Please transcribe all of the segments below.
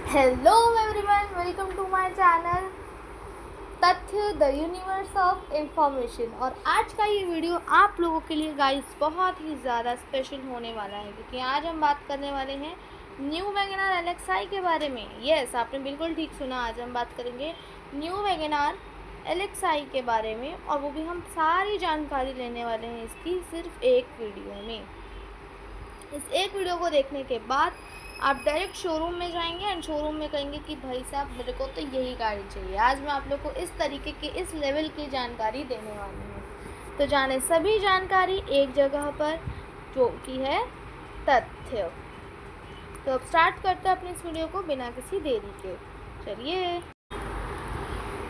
Hello everyone, welcome to my channel तथ्य the universe of information. और आज का ये वीडियो आप लोगों के लिए गाइस बहुत ही ज़्यादा स्पेशल होने वाला है, क्योंकि आज हम बात करने वाले हैं न्यू वैगनआर एलेक्साई के बारे में। यस, आपने बिल्कुल ठीक सुना। आज हम बात करेंगे न्यू वैगनआर एलेक्साई के बारे में, और वो भी हम सारी जानकारी लेने वाले हैं इसकी सिर्फ एक वीडियो में। इस एक वीडियो को देखने के बाद आप डायरेक्ट शोरूम में जाएंगे एंड शोरूम में कहेंगे कि भाई साहब मेरे को तो यही गाड़ी चाहिए। आज मैं आप लोग को इस तरीके की, इस लेवल की जानकारी देने वाली हूँ। तो जाने सभी जानकारी एक जगह पर, जो कि है तथ्य। तो अब स्टार्ट करते हैं अपनी इस वीडियो को बिना किसी देरी के। चलिए।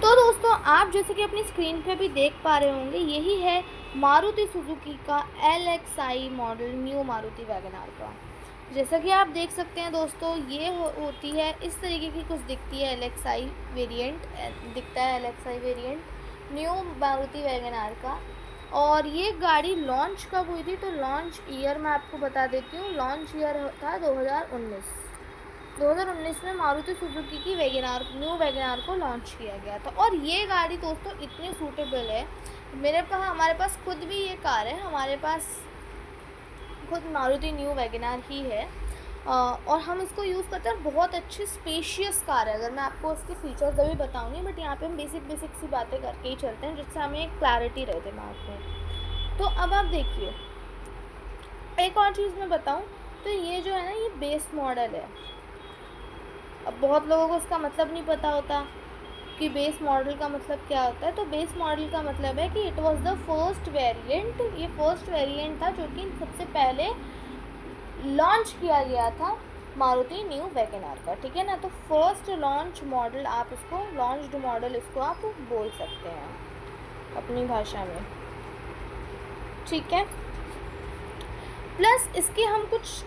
तो दोस्तों, आप जैसे कि अपनी स्क्रीन पे भी देख पा रहे होंगे, यही है मारुति सुजुकी का LXi model, new Maruti WagonR का। जैसा कि आप देख सकते हैं दोस्तों, ये होती है इस तरीके की कुछ दिखती है LXi वेरिएंट, दिखता है LXi variant new Maruti WagonR का। और ये गाड़ी लॉन्च कब हुई थी, तो लॉन्च ईयर मैं आपको बता देती हूँ। लॉन्च ईयर था 2019 में मारुति सुजुकी की वैगनआर, न्यू वैगनआर को लॉन्च किया गया था। और ये गाड़ी दोस्तों इतनी सूटेबल है, हमारे पास खुद भी ये कार है, हमारे पास खुद मारुति न्यू वैगनआर ही है। और हम इसको यूज़ करते हैं। बहुत अच्छी स्पेशियस कार है। अगर मैं आपको इसके फीचर्स अभी बताऊंगी, बट यहाँ पे हम बेसिक सी बातें करके ही चलते हैं, जिससे हमें एक क्लैरिटी रहे दिमाग में। तो अब आप देखिए, एक और चीज़ मैं बताऊँ, तो ये जो है ना, ये बेस मॉडल है। अब बहुत लोगों को इसका मतलब नहीं पता होता कि बेस मॉडल का मतलब क्या होता है। तो बेस मॉडल का मतलब है कि it was the first variant, ये फर्स्ट वेरिएंट था जो कि सबसे पहले लॉन्च किया गया था मारुति न्यू वैगनआर का, ठीक है ना। तो फर्स्ट लॉन्च मॉडल, आप इसको लॉन्च्ड मॉडल इसको आप बोल सकते हैं अपनी भाषा में, ठीक है। प्लस इसके हम कुछ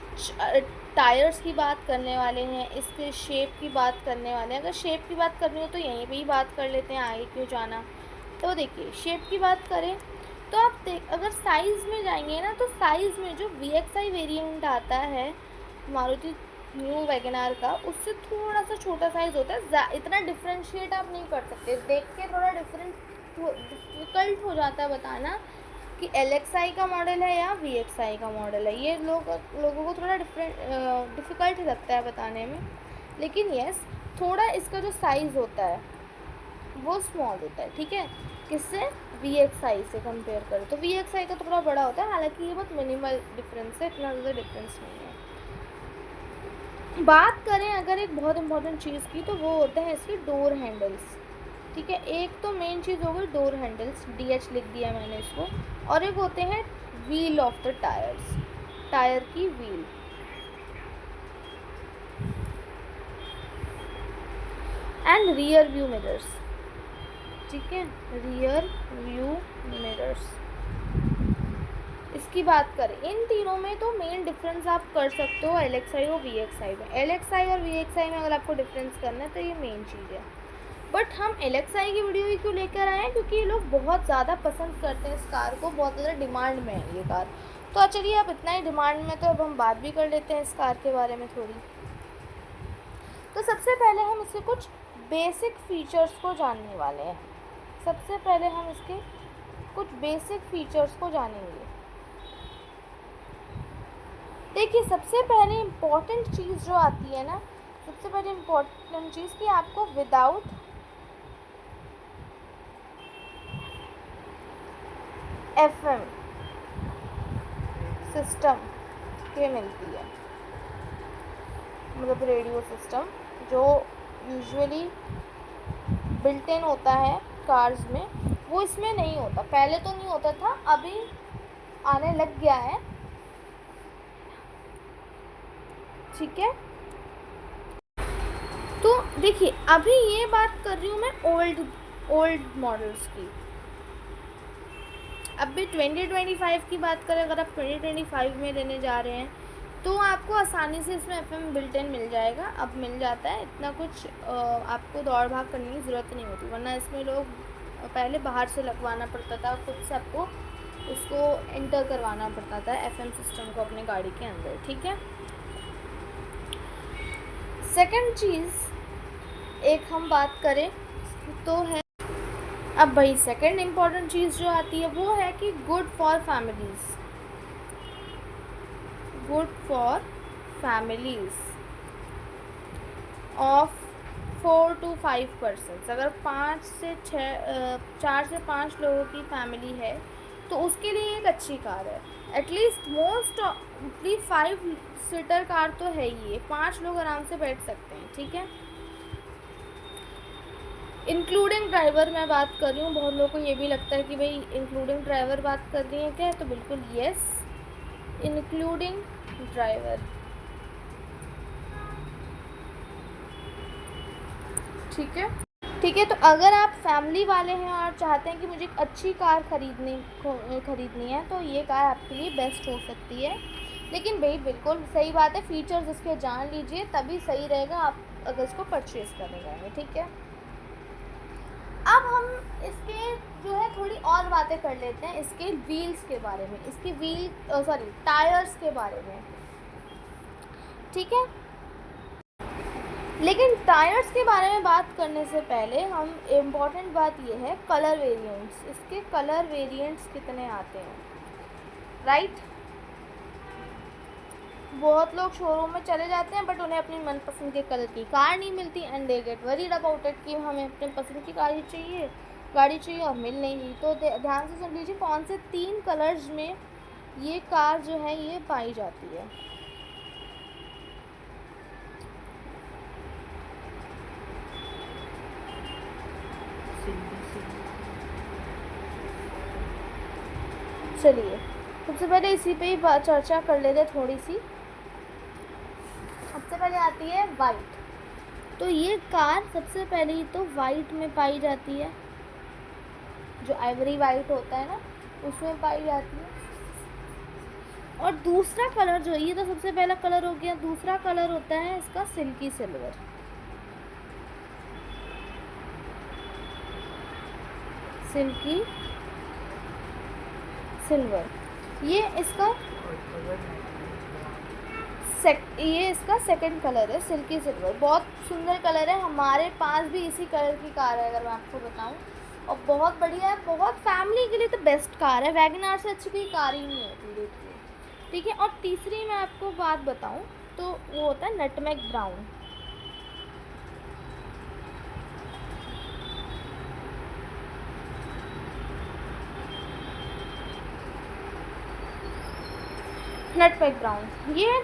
टायर्स की बात करने वाले हैं, इसके शेप की बात करने वाले हैं। अगर शेप की बात करनी हो तो यहीं पे ही बात कर लेते हैं, आगे क्यों जाना। तो देखिए, शेप की बात करें तो आप अगर साइज़ में जाएंगे ना, तो साइज़ में जो VXi वेरिएंट आता है मारुति न्यू वैगनआर का, उससे थोड़ा सा छोटा साइज़ होता है। इतना डिफ्रेंशिएट आप नहीं कर सकते, देख के थोड़ा डिफ़िकल्ट हो जाता है बताना कि LXi का मॉडल है या VXi का मॉडल है। ये लोगों को थोड़ा डिफ़िकल्ट लगता है बताने में। लेकिन यस, थोड़ा इसका जो साइज़ होता है वो स्मॉल होता है, ठीक है। किससे? VXi से कंपेयर करें तो VXi का थोड़ा बड़ा होता है। हालांकि ये बहुत मिनिमल डिफरेंस है, इतना ज़्यादा डिफरेंस नहीं है। बात करें अगर एक बहुत इंपॉर्टेंट चीज़ की, तो वो होते हैं इसके डोर हैंडल्स, ठीक है। एक तो मेन चीज़ हो गई डोर हैंडल्स, DH लिख दिया मैंने इसको। और एक होते हैं wheel of the tyres, tyre की wheel, and rear view mirrors, ठीक है। रियर व्यू मिरर्स, इसकी बात करें इन तीनों में, तो मेन डिफरेंस आप कर सकते हो LXi और VXi में। LXi और VXi में अगर आपको डिफरेंस करना है तो ये मेन चीज़ है। बट हम LXi की वीडियो ही क्यों लेकर आए हैं, क्योंकि ये लोग बहुत ज़्यादा पसंद करते हैं इस कार को, बहुत ज़्यादा डिमांड में है ये कार। तो चलिए, अब इतना ही डिमांड में, तो अब हम बात भी कर लेते हैं इस कार के बारे में थोड़ी। तो सबसे पहले हम इसके कुछ बेसिक फीचर्स को जानने वाले हैं। सबसे पहले हम इसके कुछ बेसिक फीचर्स को जानेंगे। देखिए, सबसे पहले इम्पॉर्टेंट चीज़ जो आती है ना, सबसे पहले इम्पॉर्टेंट चीज़ कि आपको विदाउट FM सिस्टम के मिलती है, मतलब रेडियो सिस्टम जो यूजुअली बिल्ट इन होता है कार्स में, वो इसमें नहीं होता। पहले तो नहीं होता था, अभी आने लग गया है, ठीक है। तो देखिए, अभी ये बात कर रही हूँ मैं ओल्ड मॉडल्स की। अभी 2025 की बात करें, अगर आप 2025 में लेने जा रहे हैं तो आपको आसानी से इसमें FM बिल्ट इन मिल जाएगा। अब मिल जाता है, इतना कुछ आपको दौड़ भाग करने की ज़रूरत नहीं होती। वरना इसमें लोग पहले बाहर से लगवाना पड़ता था, खुद से आपको उसको एंटर करवाना पड़ता था FM सिस्टम को अपने गाड़ी के अंदर, ठीक है। सेकंड चीज़ एक हम बात करें तो है, अब भाई सेकंड इम्पॉर्टेंट चीज़ जो आती है वो है कि good for families, good for families of 4 to 5%। अगर 4 से 5 लोगों की फैमिली है तो उसके लिए एक अच्छी कार है। एटलीस्ट मोस्टली 5 सीटर कार तो है ही, 5 लोग आराम से बैठ सकते हैं, ठीक है। इंक्लूडिंग ड्राइवर मैं बात कर रही हूँ, बहुत लोगों को ये भी लगता है कि भाई इंक्लूडिंग ड्राइवर बात कर रही है क्या, तो बिल्कुल यस, इंक्लूडिंग ड्राइवर, ठीक है। ठीक है, तो अगर आप फैमिली वाले हैं और चाहते हैं कि मुझे एक अच्छी कार खरीदनी है तो ये कार आपके लिए बेस्ट हो सकती है। लेकिन भाई बिल्कुल सही बात है, फीचर्स इसके जान लीजिए तभी सही रहेगा आप अगर इसको परचेज़ करने जाएंगे, ठीक है। अब हम इसके जो है थोड़ी और बातें कर लेते हैं इसके व्हील्स के बारे में, इसके टायर्स के बारे में, ठीक है। लेकिन टायर्स के बारे में बात करने से पहले हम इम्पॉर्टेंट बात ये है कलर वेरिएंट्स, इसके कलर वेरिएंट्स कितने आते हैं, राइट। बहुत लोग शोरूम में चले जाते हैं बट उन्हें अपनी मनपसंद के कलर की कार नहीं मिलती and they get worried about it कि हमें अपने पसंद की गाड़ी चाहिए और मिल नहीं रही। तो ध्यान से सुन लीजिए कौन से 3 कलर्स में ये कार जो है ये पाई जाती है। चलिए सबसे पहले इसी पे ही चर्चा कर लेते थोड़ी सी। सबसे पहले आती है वाइट, तो ये कार सबसे पहले ही तो वाइट में पाई जाती है, जो आइवरी वाइट होता है ना उसमें पाई जाती है। और दूसरा कलर जो ये तो सबसे पहला कलर हो गया, दूसरा कलर होता है इसका सिल्की सिल्वर, सिल्की सिल्वर। ये इसका सेकंड कलर है सिल्की सिल्वर, बहुत सुंदर कलर है, हमारे पास भी इसी कलर की कार है अगर मैं आपको बताऊं, और बहुत बढ़िया है, बहुत फैमिली के लिए तो बेस्ट कार है, वैगन आर से अच्छी कोई कार ही नहीं होती देखिए, ठीक है। और तीसरी मैं आपको बात बताऊं तो वो होता है नटमेग ब्राउन, नटमेग ब्राउन। ये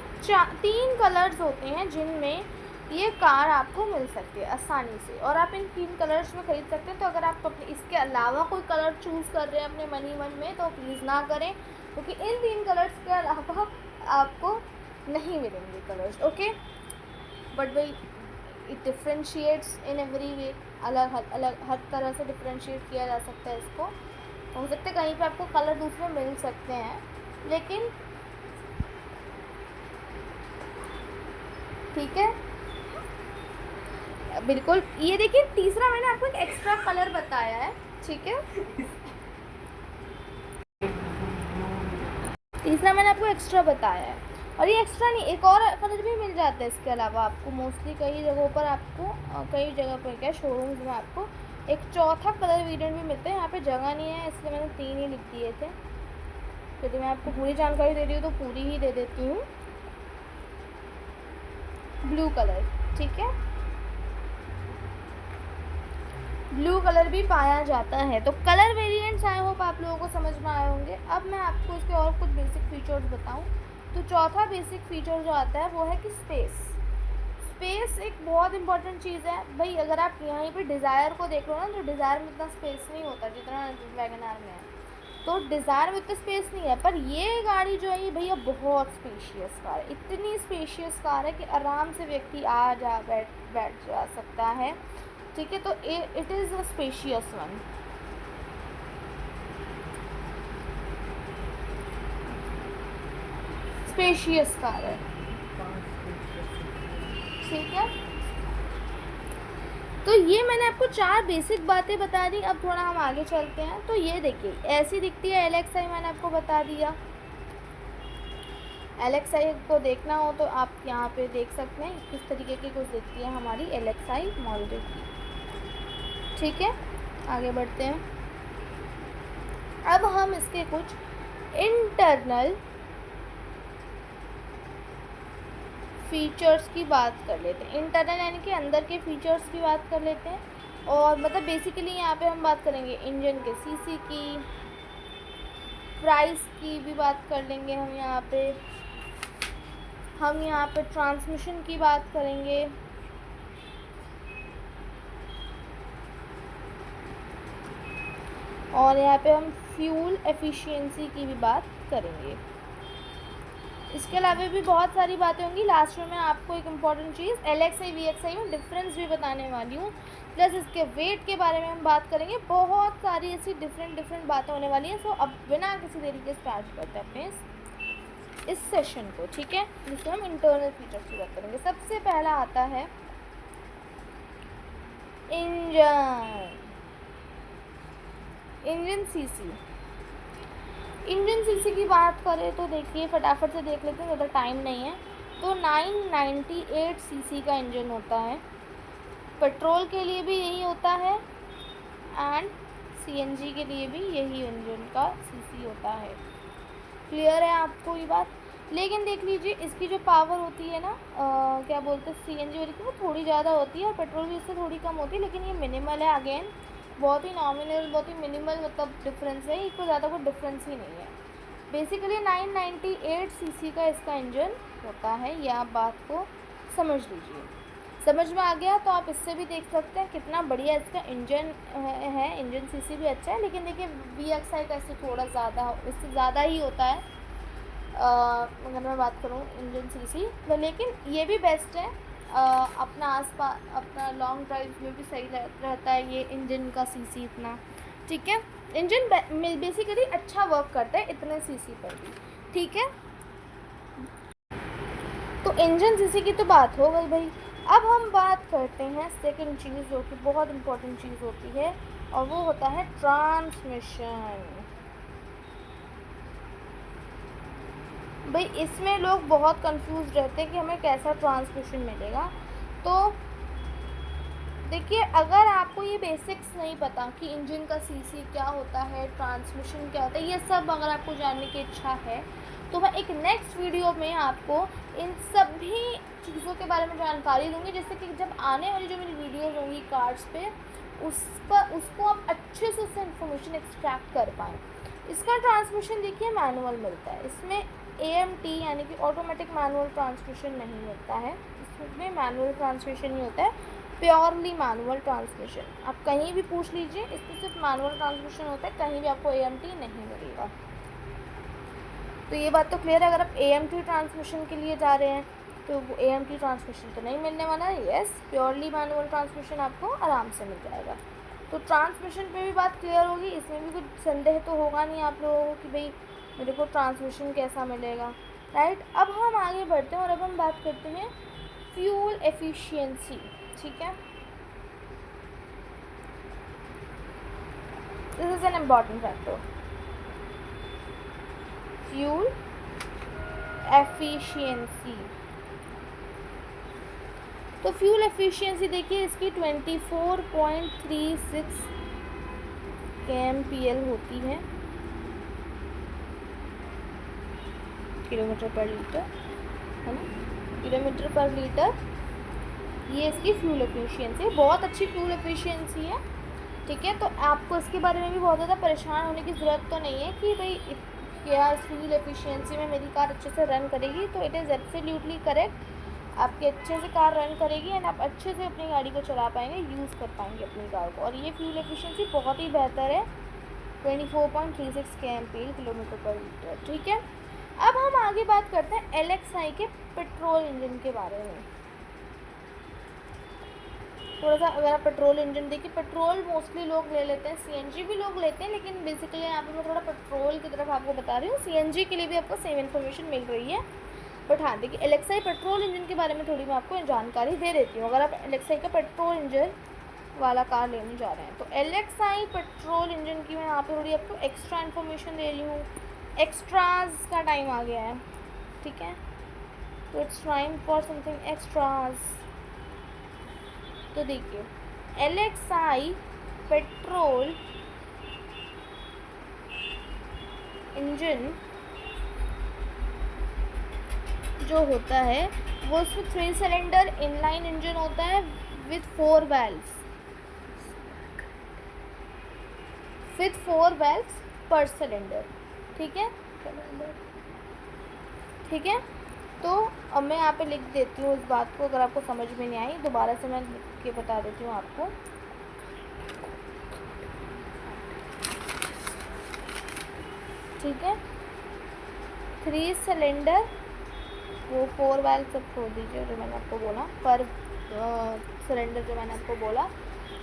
3 कलर्स होते हैं जिनमें ये कार आपको मिल सकती है आसानी से, और आप इन 3 कलर्स में ख़रीद सकते हैं। तो अगर आप अपने इसके अलावा कोई कलर चूज़ कर रहे हैं अपने मन में तो प्लीज़ ना करें, क्योंकि इन 3 कलर्स के अलावा आपको नहीं मिलेंगे कलर्स, ओके। बट भाई it differentiates in every way, अलग हर तरह से डिफ्रेंशिएट किया जा सकता है इसको। हो सकता है कहीं पे आपको कलर दूसरे मिल सकते हैं, लेकिन ठीक है बिल्कुल। ये देखिए तीसरा मैंने आपको एक एक्स्ट्रा कलर बताया है, ठीक है, तीसरा मैंने आपको एक्स्ट्रा बताया है। और ये एक्स्ट्रा नहीं, एक और कलर भी मिल जाता है इसके अलावा आपको, मोस्टली कई जगहों पर आपको, कई जगह पर क्या शोरूम्स में आपको एक चौथा कलर वेरिएंट भी मिलता है। यहाँ पे जगह नहीं है इसलिए मैंने 3 ही लिख दिए थे, यदि मैं आपको पूरी जानकारी दे रही हूँ तो पूरी ही दे देती हूँ। ब्लू कलर, ठीक है, ब्लू कलर भी पाया जाता है। तो कलर वेरिएंट्स आई होप आप लोगों को समझ में आए होंगे। अब मैं आपको इसके और कुछ बेसिक फीचर्स बताऊं तो चौथा बेसिक फीचर जो आता है वो है कि स्पेस एक बहुत इंपॉर्टेंट चीज़ है भाई। अगर आप यहीं पे डिज़ायर को देख लो ना तो डिज़ायर में इतना स्पेस नहीं होता जितना वैगन आर में है, तो डिज़ायर में इतना स्पेस नहीं है, पर ये गाड़ी जो है ये भैया बहुत स्पेशियस कार है, इतनी स्पेशियस कार है कि आराम से व्यक्ति बैठ जा सकता है, ठीक है। तो it is a spacious one, spacious car है, ठीक है। तो ये मैंने आपको 4 बेसिक बातें बता दी। अब थोड़ा हम आगे चलते हैं। तो ये देखिए ऐसी दिखती है LXi, मैंने आपको बता दिया। LXI को देखना हो तो आप यहाँ पे देख सकते हैं किस तरीके की कुछ दिखती है हमारी LXI मारुति की। ठीक है, आगे बढ़ते हैं। अब हम इसके कुछ इंटरनल फीचर्स की बात कर लेते हैं। इंटरनल यानी कि अंदर के फीचर्स की बात कर लेते हैं। और मतलब बेसिकली यहाँ पे हम बात करेंगे इंजन के सीसी की, प्राइस की भी बात कर लेंगे हम यहाँ पे ट्रांसमिशन की बात करेंगे, और यहाँ पे हम फ्यूल एफिशिएंसी की भी बात करेंगे। इसके अलावा भी बहुत सारी बातें होंगी। लास्ट में मैं आपको एक इम्पॉर्टेंट चीज़ LXI VXI में डिफरेंस भी बताने वाली हूँ, प्लस इसके वेट के बारे में हम बात करेंगे। बहुत सारी ऐसी डिफरेंट बातें होने वाली हैं। सो अब बिना किसी देरी के स्टार्ट करते हैं अपने इस सेशन को। ठीक है, जिसमें हम इंटरनल फीचर्स की बात करेंगे। सबसे पहला आता है इंजन सीसी। इंजन सीसी की बात करें तो देखिए फटाफट से देख लेते हैं, ज़्यादा टाइम नहीं है। तो 998 सीसी का इंजन होता है। पेट्रोल के लिए भी यही होता है एंड CNG के लिए भी यही इंजन का सीसी होता है। क्लियर है आपको ये बात? लेकिन देख लीजिए इसकी जो पावर होती है ना, क्या बोलते हैं, CNG वाली की, वो थोड़ी ज़्यादा होती है और पेट्रोल भी इससे थोड़ी कम होती है। लेकिन ये मिनिमल है, अगेन बहुत ही नॉमिनल, बहुत ही मिनिमल मतलब डिफरेंस है, इसको ज़्यादा कोई डिफरेंस ही नहीं है। बेसिकली 998 सीसी का इसका इंजन होता है। ये आप बात को समझ लीजिए। समझ में आ गया तो आप इससे भी देख सकते हैं कितना बढ़िया इसका इंजन है। इंजन सीसी भी अच्छा है, लेकिन देखिए VXI का इससे थोड़ा ज़्यादा, इससे ज़्यादा ही होता है अगर मैं बात करूँ इंजन सीसी। तो लेकिन ये भी बेस्ट है, अपना आसपास अपना लॉन्ग ड्राइव में भी सही रहता है ये इंजन का सीसी इतना। ठीक है, इंजन बेसिकली अच्छा वर्क करता है इतने सीसी पर भी। ठीक है, तो इंजन सीसी की तो बात हो गई भाई। अब हम बात करते हैं सेकंड चीज़, जो कि बहुत इम्पोर्टेंट चीज़ होती है, और वो होता है ट्रांसमिशन। भाई इसमें लोग बहुत कंफ्यूज रहते हैं कि हमें कैसा ट्रांसमिशन मिलेगा। तो देखिए, अगर आपको ये बेसिक्स नहीं पता कि इंजन का सीसी क्या होता है, ट्रांसमिशन क्या होता है, ये सब अगर आपको जानने की इच्छा है, तो मैं एक नेक्स्ट वीडियो में आपको इन सभी चीज़ों के बारे में जानकारी दूंगी, जिससे कि जब आने वाली जो मेरी वीडियोस होंगी कार्ड्स पे, उसको आप अच्छे से उससे इन्फॉर्मेशन एक्सट्रैक्ट कर पाएँ। इसका ट्रांसमिशन देखिए मैनुअल मिलता है, इसमें AMT यानी कि ऑटोमेटिक मैनुअल ट्रांसमिशन नहीं होता है, इसमें मैनुअल ट्रांसमिशन ही होता है, प्योरली मैनुअल ट्रांसमिशन। आप कहीं भी पूछ लीजिए, इसमें सिर्फ मैनुअल ट्रांसमिशन होता है, कहीं भी आपको AMT नहीं मिलेगा। तो ये बात तो क्लियर है। अगर आप AMT ट्रांसमिशन के लिए जा रहे हैं तो वो AMT ट्रांसमिशन तो नहीं मिलने वाला है। यस, प्योरली मैनुअल ट्रांसमिशन आपको आराम से मिल जाएगा। तो ट्रांसमिशन पे भी बात क्लियर होगी, इसमें भी कुछ संदेह तो होगा नहीं आप लोगों को कि भाई मेरे को ट्रांसमिशन कैसा मिलेगा, राइट। अब हम आगे बढ़ते हैं और अब हम बात करते हैं फ्यूल एफिशिएंसी। ठीक है, this is an important factor, fuel efficiency. तो फ्यूल एफिशिएंसी देखिए इसकी 24.36 kmpl होती है, किलोमीटर पर लीटर, है ना, किलोमीटर पर लीटर। ये इसकी फ्यूल एफिशिएंसी है, बहुत अच्छी फ्यूल एफिशिएंसी है। ठीक है, तो आपको इसके बारे में भी बहुत ज़्यादा परेशान होने की ज़रूरत तो नहीं है कि भाई क्या फ्यूल एफिशिएंसी में मेरी कार अच्छे से रन करेगी। तो इट इज़ एब्सोल्युटली करेक्ट, आपकी अच्छे से कार रन करेगी एंड आप अच्छे से अपनी गाड़ी को चला पाएंगे, यूज़ कर पाएंगे अपनी कार को। और ये फ्यूल एफिशिएंसी बहुत ही बेहतर है, 24.36 kmpl, किलोमीटर पर लीटर। ठीक है, अब हम आगे बात करते हैं LXI के पेट्रोल इंजन के बारे में। थोड़ा सा अगर आप पेट्रोल इंजन देखिए, पेट्रोल मोस्टली लोग ले लेते हैं, CNG भी लोग लेते हैं, लेकिन बेसिकली यहाँ पे मैं थोड़ा पेट्रोल की तरफ आपको बता रही हूँ। CNG के लिए भी आपको सेम इन्फॉर्मेशन मिल रही है, बट हाँ देखिए LXI पेट्रोल इंजन के बारे में थोड़ी मैं आपको जानकारी दे देती हूँ। अगर आप LXI का पेट्रोल इंजन वाला कार लेने जा रहे हैं तो LXI पेट्रोल इंजन की मैं यहाँ पे थोड़ी आपको एक्स्ट्रा इन्फॉर्मेशन दे रही हूँ। एक्स्ट्राज का टाइम आ गया है, ठीक है, तो it's time for something extras. तो देखिए LXi पेट्रोल इंजन जो होता है वो उसमें 3 सिलेंडर इनलाइन इंजन होता है विथ 4 वाल्व्स, पर सिलेंडर। ठीक है, ठीक है। तो अब मैं यहाँ पे लिख देती हूँ इस बात को, अगर आपको समझ में नहीं आई दोबारा से मैं लिख के बता देती हूँ आपको। ठीक है, 3 सिलेंडर, वो 4 वाल्व सब छोड़ दीजिए जो मैंने आपको बोला, पर सिलेंडर जो मैंने आपको बोला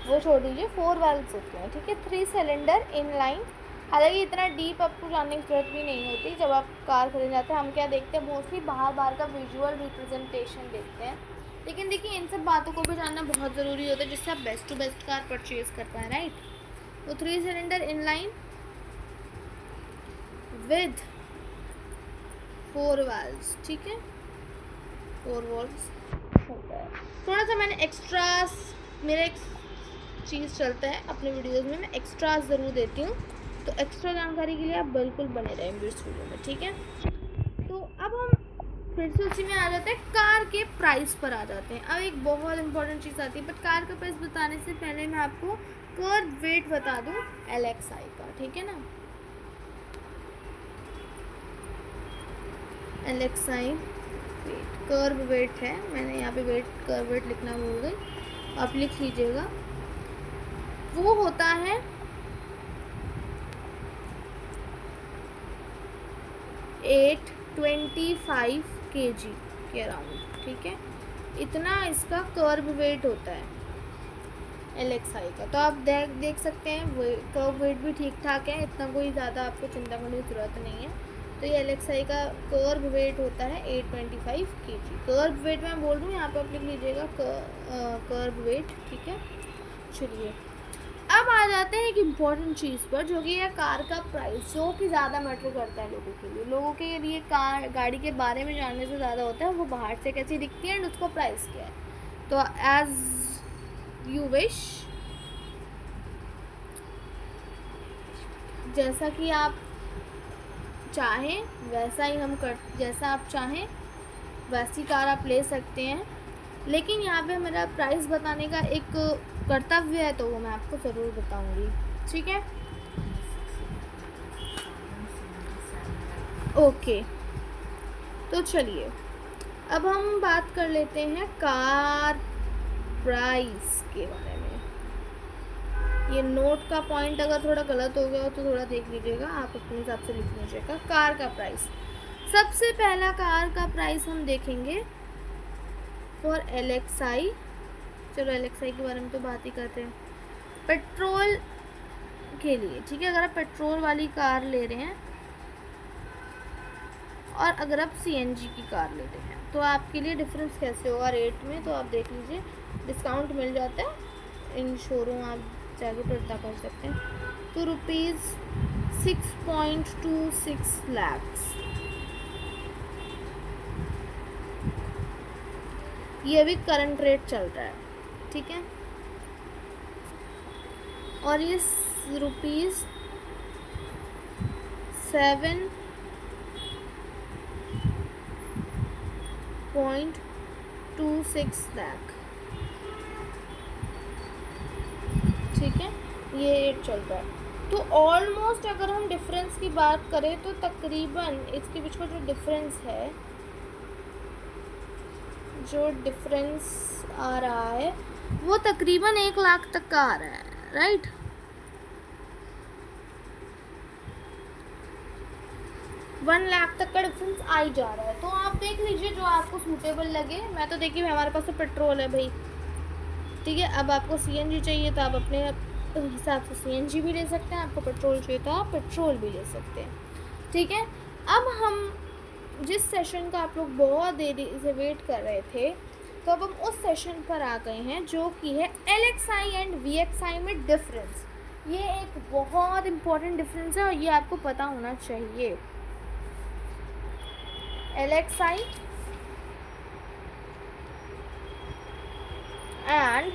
वो छोड़ दीजिए, 4 वाल्व्स होते हैं। ठीक है, 3 सिलेंडर इन लाइन। हालांकि इतना डीप आपको जानने की जरूरत भी नहीं होती। जब आप कार खरीदने जाते हैं हम क्या देखते हैं, मोस्टली बाहर का विजुअल रिप्रेजेंटेशन देखते हैं, लेकिन देखिए इन सब बातों को भी जानना बहुत ज़रूरी होता है जिससे आप best to best car purchase कर पाएँ, राइट। तो 3 cylinder in line with 4 valves, ठीक है, 4 वाल्व्स होता है। थोड़ा सा मैंने एक्स्ट्रास, मेरा एक चीज़ चलता है अपने वीडियोज़ में, मैं एक्स्ट्रास ज़रूर देती हूँ, तो एक्स्ट्रा जानकारी के लिए आप बिल्कुल बने रहेंगे इस वीडियो में, ठीक है। तो अब हम फिर से उसी में आ जाते हैं, कार के प्राइस पर आ जाते हैं। अब एक बहुत इंपॉर्टेंट चीज़ आती है, बट कार का प्राइस बताने से पहले मैं आपको कर्व वेट बता दूँ LXi का, ठीक है ना। LXi वेट, कर्व वेट है, मैंने यहाँ पे वेट, कर्व वेट लिखना भूल गई, आप लिख लीजिएगा। वो होता है 825 kg के अराउंड, ठीक है, इतना इसका कर्व वेट होता है LXi का। तो आप देख सकते हैं कर्व वेट भी ठीक ठाक है, इतना कोई ज़्यादा आपको चिंता करने की ज़रूरत नहीं है। तो ये LXi का कर्व वेट होता है 825 kg। कर्व वेट मैं बोल रही हूँ, यहाँ पे आप लिख लीजिएगा कर्व वेट, ठीक है। चलिए अब आ जाते हैं एक इम्पॉर्टेंट चीज़ पर, जो कि है कार का प्राइस, जो कि ज़्यादा मैटर करता है लोगों के लिए। लोगों के लिए कार, गाड़ी के बारे में जानने से ज़्यादा होता है वो बाहर से कैसी दिखती है एंड उसका प्राइस क्या है। तो एज यू विश, जैसा कि आप चाहें वैसा ही हम कर, जैसा आप चाहें वैसी कार आप ले सकते हैं, लेकिन यहाँ पे मेरा प्राइस बताने का एक कर्तव्य है, तो वो मैं आपको ज़रूर बताऊंगी, ठीक है। ओके, तो चलिए अब हम बात कर लेते हैं कार प्राइस के बारे में। ये नोट का पॉइंट अगर थोड़ा गलत हो गया हो तो थोड़ा देख लीजिएगा, आप अपने हिसाब से लिख लीजिएगा। कार का प्राइस, सबसे पहला कार का प्राइस हम देखेंगे फॉर LXi। चलो LXi के बारे में तो बात ही करते हैं, पेट्रोल के लिए, ठीक है। अगर आप पेट्रोल वाली कार ले रहे हैं और अगर आप CNG की कार ले रहे हैं तो आपके लिए डिफरेंस कैसे होगा रेट में, तो आप देख लीजिए, डिस्काउंट मिल जाता है इन शोरूम, आप जाके पता कर सकते हैं। तो ₹6.26 lakhs, ये अभी करंट रेट चल रहा है, ठीक है। और ये ₹7.26 लाख, ठीक है, ये रेट चल रहा है। तो ऑलमोस्ट अगर हम डिफरेंस की बात करें तो तकरीबन इसके बीच का जो डिफरेंस है, जो डिफरेंस आ रहा है वो तकरीबन 1 लाख तक का आ रहा है, राइट। वन लाख तक का डिफरेंस आ ही जा रहा है। तो आप देख लीजिए जो आपको सूटेबल लगे। मैं तो देखिए हमारे पास तो पेट्रोल है भाई, ठीक है। अब आपको CNG चाहिए तो आप अपने हिसाब से CNG भी ले सकते हैं, आपको पेट्रोल चाहिए तो आप पेट्रोल भी ले सकते हैं, ठीक है। अब हम जिस सेशन का आप लोग बहुत देरी से वेट कर रहे थे, तो अब हम उस सेशन पर आ गए हैं जो कि है LXi एंड VXi में डिफरेंस। ये एक बहुत इम्पॉर्टेंट डिफरेंस है और ये आपको पता होना चाहिए। LXI and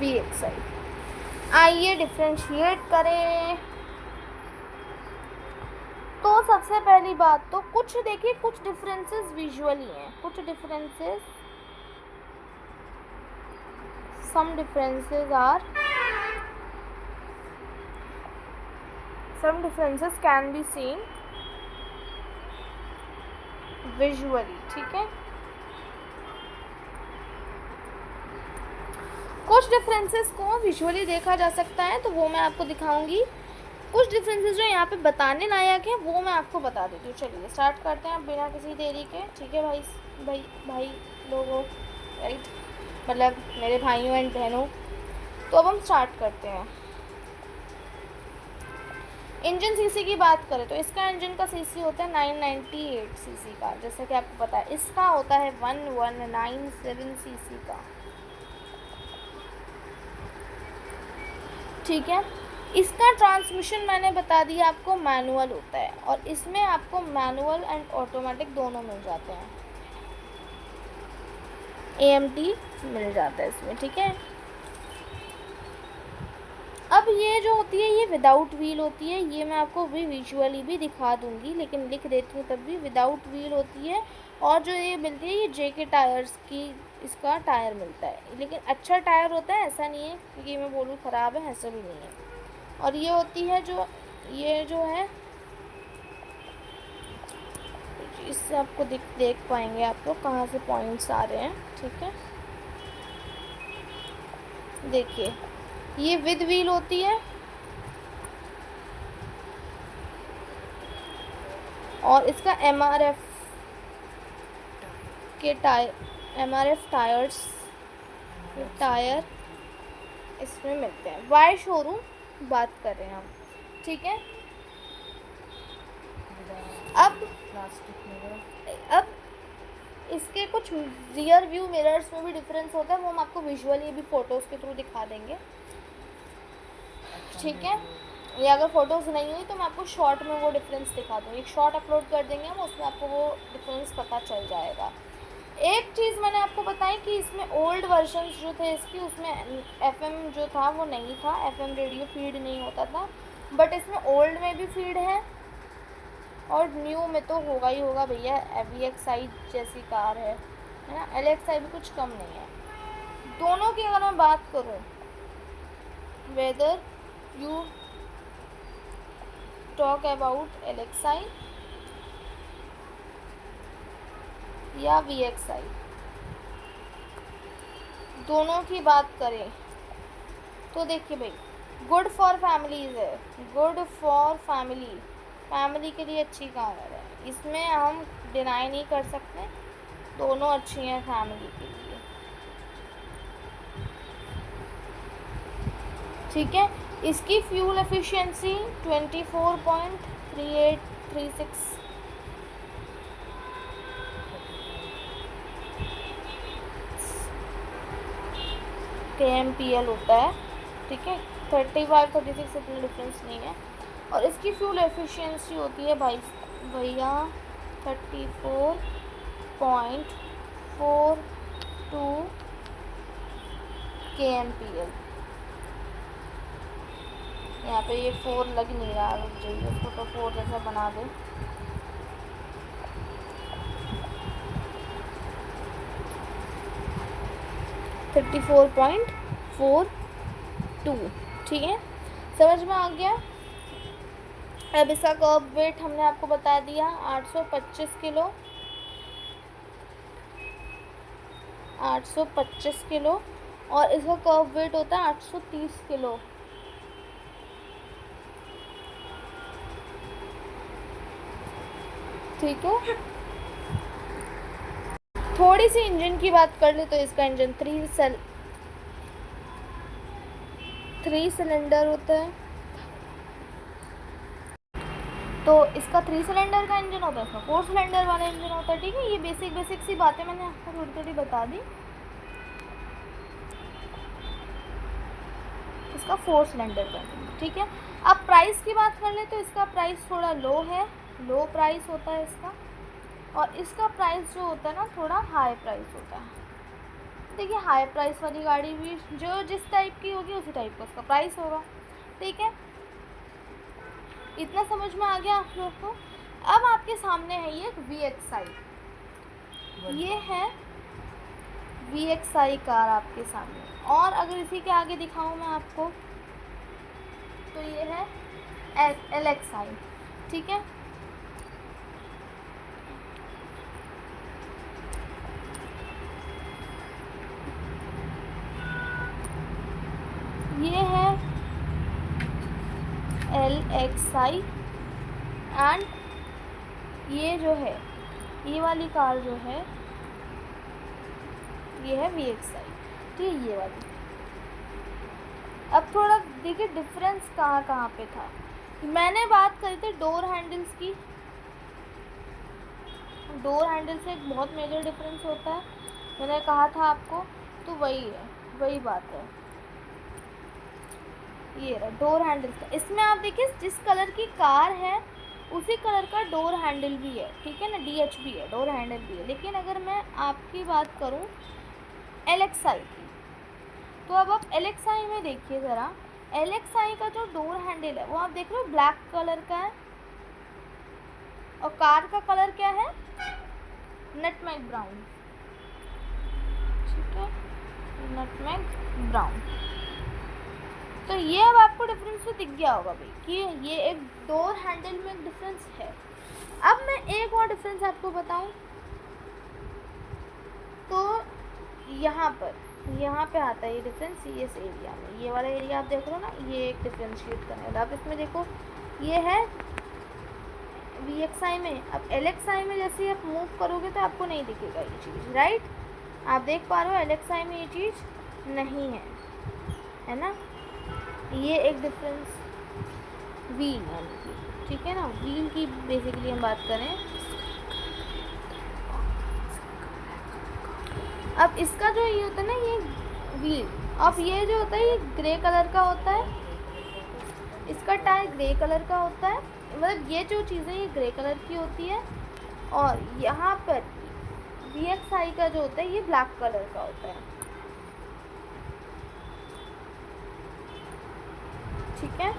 VXI। आइए डिफ्रेंशिएट करें। तो सबसे पहली बात तो कुछ देखिए, कुछ डिफरेंसेस विजुअली हैं, कुछ differences, some differences can be seen visually, ठीक है। कुछ डिफरेंसेस को विजुअली देखा जा सकता है, तो वो मैं आपको दिखाऊंगी। कुछ डिफरेंसेस जो यहाँ पे बताने लायक हैं वो मैं आपको बता देती हूँ। चलिए स्टार्ट करते हैं बिना किसी देरी के, ठीक है भाई लोगों, राइट, मतलब मेरे भाइयों एंड बहनों। तो अब हम स्टार्ट करते हैं। इंजन सीसी की बात करें तो इसका इंजन का सीसी होता है 998 सीसी का, जैसा कि आपको पता है। इसका होता है 1197 सीसी का, ठीक है। इसका ट्रांसमिशन मैंने बता दिया आपको मैनुअल होता है, और इसमें आपको मैनुअल एंड ऑटोमेटिक दोनों मिल जाते हैं, AMT मिल जाता है इसमें, ठीक है। अब ये जो होती है ये विदाउट व्हील होती है, ये मैं आपको भी विजुअली भी दिखा दूंगी, लेकिन लिख देती हूँ तब भी। विदाउट व्हील होती है, और जो ये मिलती है ये JK टायर्स की, इसका टायर मिलता है, लेकिन अच्छा टायर होता है, ऐसा नहीं है क्योंकि मैं बोलूँ ख़राब है, ऐसा भी नहीं है। और ये होती है ये जो है, इससे आपको देख पाएंगे आप लोग कहाँ से पॉइंट्स आ रहे हैं, ठीक है। देखिए ये विद व्हील होती है, और इसका MRF के MRF टायर्स, टायर इसमें मिलते हैं। वाई शोरूम बात कर रहे हैं हम, ठीक है। अब इसके कुछ रियर व्यू मिरर्स में भी डिफरेंस होता है, वो हम आपको विजुअली भी फोटोज़ के थ्रू दिखा देंगे, ठीक है। या अगर फ़ोटोज़ नहीं हुई तो मैं आपको शॉर्ट में वो डिफरेंस दिखा दूँगी। एक शॉर्ट अपलोड कर देंगे हम, उसमें आपको वो डिफरेंस पता चल जाएगा। एक चीज़ मैंने आपको बताई कि इसमें ओल्ड वर्जन्स जो थे इसकी, उसमें FM जो था वो नहीं था, FM रेडियो फीड नहीं होता था, बट इसमें ओल्ड में भी फीड है और न्यू में तो होगा ही होगा भैया। VXI जैसी कार है ना, LXI भी कुछ कम नहीं है। दोनों की अगर मैं बात करूँ, whether you talk about LXI या VXI, दोनों की बात करें तो देखिए भाई, गुड फॉर फैमिलीज है, गुड फॉर फैमिली के लिए अच्छी कार है, इसमें हम डिनाई नहीं कर सकते, दोनों अच्छी हैं फैमिली के लिए, ठीक है। इसकी फ्यूल एफिशिएंसी 24.3836 kmpl होता है, ठीक है। 35-36 इतना डिफरेंस नहीं है। और इसकी फ्यूल एफिशिएंसी होती है भैया 34.42 kmpl। यहाँ पे ये 4 लग नहीं रहा, रुक जाइए, उसको तो 4 जैसा बना दो। थर्टी 34.42, ठीक है, समझ में आ गया। अब इसका कर्व वेट हमने आपको बता दिया 825 किलो, 825 किलो, और इसका कर्व वेट होता है 830 किलो, ठीक है। थोड़ी सी इंजन की बात कर ले तो इसका इंजन 3 सिलेंडर होता है, तो इसका 3 सिलेंडर का इंजन होता है, इसका 4 सिलेंडर वाला इंजन होता है। ठीक है, ये बेसिक सी बातें मैंने आपको थोड़ी थोड़ी बता दी। इसका 4 सिलेंडर का इंजन, ठीक है। अब प्राइस की बात कर ले तो इसका प्राइस थोड़ा लो है, लो प्राइस होता है इसका, और इसका प्राइस जो होता है ना थोड़ा हाई प्राइस होता है। देखिए, हाई प्राइस वाली गाड़ी भी जो जिस टाइप की होगी उसी टाइप का उसका प्राइस होगा। ठीक है, इतना समझ में आ गया आप लोग को। अब आपके सामने है ये VXI, ये है VXI कार आपके सामने। और अगर इसी के आगे दिखाऊं मैं आपको तो ये है LXI। ठीक है, ये है LXI एंड ये जो है, ये वाली कार जो है ये है VXI। ठीक है, ये वाली। अब थोड़ा देखिए डिफरेंस कहाँ पे था। मैंने बात करी थी डोर हैंडल्स की, डोर हैंडल से एक बहुत मेजर डिफरेंस होता है, मैंने कहा था आपको। तो वही है, वही बात है। ये रहा डोर हैंडल का। इसमें आप देखिए जिस कलर की कार है उसी कलर का डोर हैंडल भी है। ठीक है ना, DH भी है, डोर हैंडल भी है। लेकिन अगर मैं आपकी बात करूं LXI की, तो अब आप LXI में देखिए ज़रा, LXI का जो डोर हैंडल है वो आप देख रहे हो ब्लैक कलर का है, और कार का कलर क्या है, नटमेग ब्राउन। ठीक है, नटमेग ब्राउन। तो ये अब आपको डिफरेंस तो दिख गया होगा भाई कि ये एक डोर हैंडल में एक डिफरेंस है। अब मैं एक और डिफरेंस आपको बताऊं तो यहाँ पे आता है ये डिफरेंस, ये इस एरिया में, ये वाला एरिया आप देख रहे हो ना, ये एक डिफरेंशिएट करने वाला। आप इसमें देखो, ये है VXI में। अब LXI में जैसे आप मूव करोगे तो आपको नहीं दिखेगा ये चीज़, राइट। आप देख पा रहे हो LXI में ये चीज़ नहीं है ना। ये एक डिफरेंस व्हील यानी कि, ठीक है ना, व्हील की बेसिकली हम बात करें। अब इसका जो ये होता है ना, ये व्हील, अब ये जो होता है ये ग्रे कलर का होता है, इसका टायर ग्रे कलर का होता है, मतलब ये जो चीज़ें ये ग्रे कलर की होती है। और यहाँ पर VXI का जो होता है ये ब्लैक कलर का होता है। ठीक है,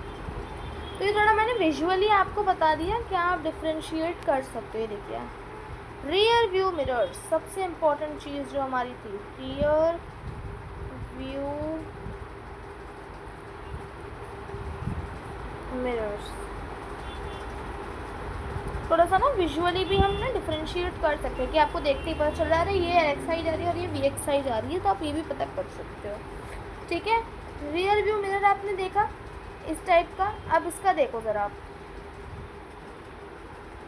तो ये थोड़ा मैंने विजुअली आपको बता दिया कि आप डिफ्रेंशिएट कर सकते हो। देखिए, रियर व्यू मिरर्स, सबसे इम्पोर्टेंट चीज़ जो हमारी थी, रियर व्यू मिरर्स। थोड़ा सा ना विजुअली भी हम ना डिफ्रेंशिएट कर सकते हैं कि आपको देखते ही पता चल रहा है ये LXI जा रही है और ये VXI जा रही है, तो आप ये भी पता कर सकते हो। ठीक है, रियर व्यू मिरर आपने देखा इस टाइप का। अब इसका देखो ज़रा आप,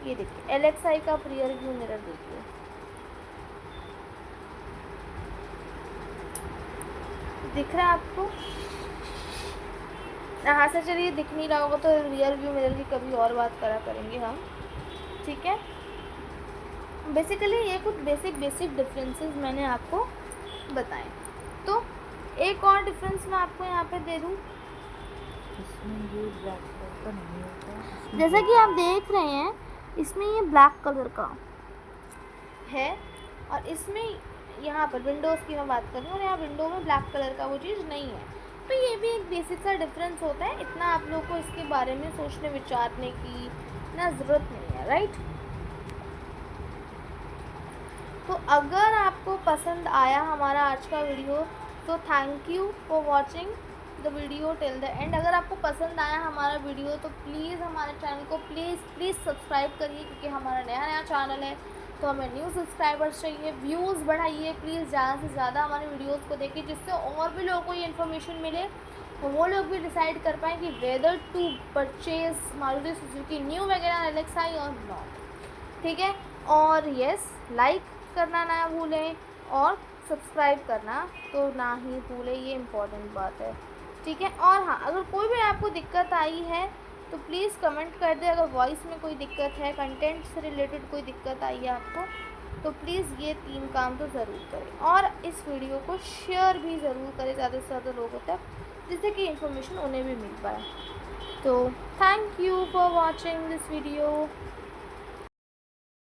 ये देखिए LXI का रियर व्यू मिरर देखिए, दिख रहा है आपको? हाँ सर, चलिए दिख नहीं रहा होगा तो रियर व्यू मिरर की कभी और बात करा करेंगे हम। ठीक है, बेसिकली ये कुछ बेसिक डिफरेंसेस मैंने आपको बताए। तो एक और डिफरेंस मैं आपको यहाँ पे दे दूँ, जैसा कि आप देख रहे हैं इसमें ये ब्लैक कलर का है, और इसमें यहाँ पर विंडोज़ की मैं बात कर रही हूँ और यहाँ विंडो में ब्लैक कलर का वो चीज़ नहीं है। तो ये भी एक बेसिक सा डिफरेंस होता है, इतना आप लोग को इसके बारे में सोचने विचारने की ना ज़रूरत नहीं है, राइट। तो अगर आपको पसंद आया हमारा आज का वीडियो तो thank you for watching the video till the end. अगर आपको पसंद आया हमारा वीडियो तो प्लीज़ हमारे चैनल को प्लीज़ सब्सक्राइब करिए, क्योंकि हमारा नया चैनल है तो हमें न्यू सब्सक्राइबर्स चाहिए। व्यूज़ बढ़ाइए प्लीज़, ज़्यादा से ज़्यादा हमारे वीडियोज़ को देखिए, जिससे और भी लोगों को ये इन्फॉर्मेशन मिले, तो वो लोग भी डिसाइड कर पाएँ कि whether to purchase Maruti Suzuki new WagonR LXI और नॉट। ठीक है, और यस, लाइक करना ना भूलें और सब्सक्राइब करना तो ना ही भूलें, ये इम्पोर्टेंट बात है। ठीक है, और हाँ, अगर कोई भी आपको दिक्कत आई है तो प्लीज़ कमेंट कर दे अगर वॉइस में कोई दिक्कत है, कंटेंट से रिलेटेड कोई दिक्कत आई है आपको, तो प्लीज़ ये 3 काम तो ज़रूर करें। और इस वीडियो को शेयर भी ज़रूर करें ज़्यादा से ज़्यादा लोगों तक, जिससे कि इन्फॉर्मेशन उन्हें भी मिल पाए। तो thank you for watching this video.